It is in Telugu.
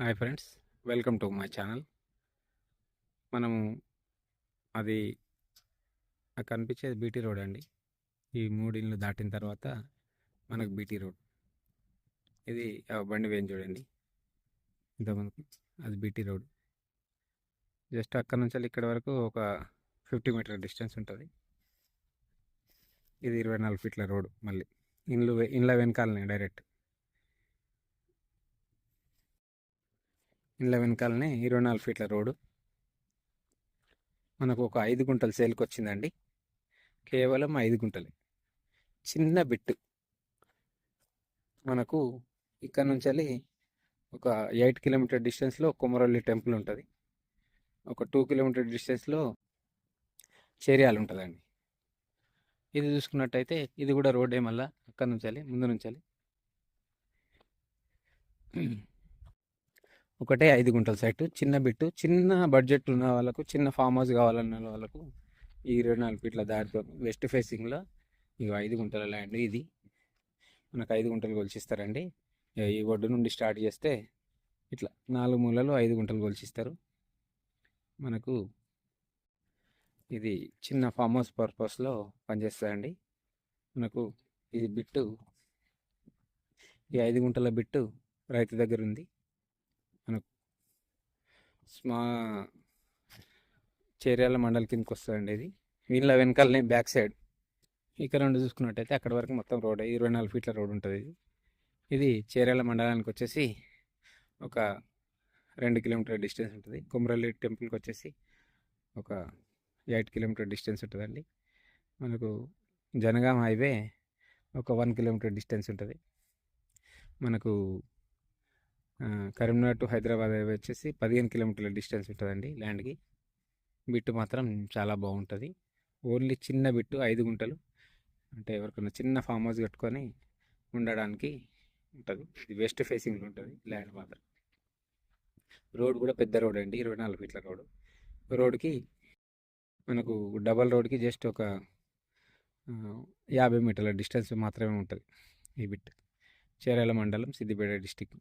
Hi friends, welcome to my channel. మనము అది కనిపించేది బీటీ రోడ్ అండి. ఈ 3 ఇళ్ళు దాటిన తర్వాత మనకు బీటీ రోడ్. ఇది బండి వేయం చూడండి, ఇంతకుముందుకు అది బీటీ రోడ్. జస్ట్ అక్కడ నుంచి ఇక్కడ వరకు ఒక 50 మీటర్ డిస్టెన్స్ ఉంటుంది. ఇది 24 ఫీట్ల రోడ్. మళ్ళీ ఇండ్ల వెనకాలనే డైరెక్ట్ ఇండ్ల వెనకాలనే 24 ఫీట్ల రోడ్డు. మనకు ఒక 5 గుంటలు సేల్కి వచ్చిందండి. కేవలం 5 గుంటలే, చిన్న బిట్టు. మనకు ఇక్కడ నుంచి ఒక 8 కిలోమీటర్ డిస్టెన్స్లో కొమరవెల్లి టెంపుల్ ఉంటుంది. ఒక 2 కిలోమీటర్ డిస్టెన్స్లో చేర్యాలు ఉంటుందండి. ఇది చూసుకున్నట్టయితే ఇది కూడా రోడ్డే. మళ్ళీ అక్కడ నుంచి ముందు నుంచి ఒకటే 5 గుంటల సైట్, చిన్న బిట్టు. చిన్న బడ్జెట్ ఉన్న వాళ్ళకు, చిన్న ఫామ్ హౌస్ కావాలన్న వాళ్ళకు ఈ 24 ఫీట్ల దారితో వెస్ట్ ఫేసింగ్లో ఇవి 5 గుంటల ల్యాండ్. ఇది మనకు 5 గుంటలు కొలిచిస్తారండి. ఈ ఒడ్డు నుండి స్టార్ట్ చేస్తే ఇట్లా 4 మూలలు 5 గుంటలు కొలిచిస్తారు. మనకు ఇది చిన్న ఫామ్ హౌస్ పర్పస్లో పనిచేస్తుందండి. మనకు ఇది బిట్టు, ఈ 5 గుంటల బిట్టు రైతు దగ్గర ఉంది. మనకు చేర్యాల మండలి కిందకి వస్తుందండి. ఇది వీళ్ళ వెనకాలనే బ్యాక్ సైడ్ ఇక్కడ నుండి చూసుకున్నట్టయితే అక్కడ వరకు మొత్తం రోడ్ 24 ఫీట్ల రోడ్ ఉంటుంది. ఇది చేర్యాల మండలానికి వచ్చేసి ఒక 2 కిలోమీటర్ డిస్టెన్స్ ఉంటుంది. కొమరవెల్లి టెంపుల్కి వచ్చేసి ఒక 8 కిలోమీటర్ డిస్టెన్స్ ఉంటుందండి. మనకు జనగాం హైవే ఒక 1 కిలోమీటర్ డిస్టెన్స్ ఉంటుంది. మనకు కరీంనగర్ టు హైదరాబాద్ హైవే వచ్చేసి 15 కిలోమీటర్ల డిస్టెన్స్ ఉంటుందండి. ల్యాండ్కి బిట్టు మాత్రం చాలా బాగుంటుంది. ఓన్లీ చిన్న బిట్టు, 5 గుంటలు. అంటే ఎవరికైనా చిన్న ఫామ్ హౌస్ కట్టుకొని ఉండడానికి ఉంటుంది. ఇది వెస్ట్ ఫేసింగ్లో ఉంటుంది ల్యాండ్ మాత్రం. రోడ్ కూడా పెద్ద రోడ్ అండి, 24 ఫీట్ల రోడ్. రోడ్కి మనకు డబల్ రోడ్కి జస్ట్ ఒక 50 మీటర్ల డిస్టెన్స్ మాత్రమే ఉంటుంది ఈ బిట్. చేర్యాల మండలం, సిద్దిపేట డిస్టిక్.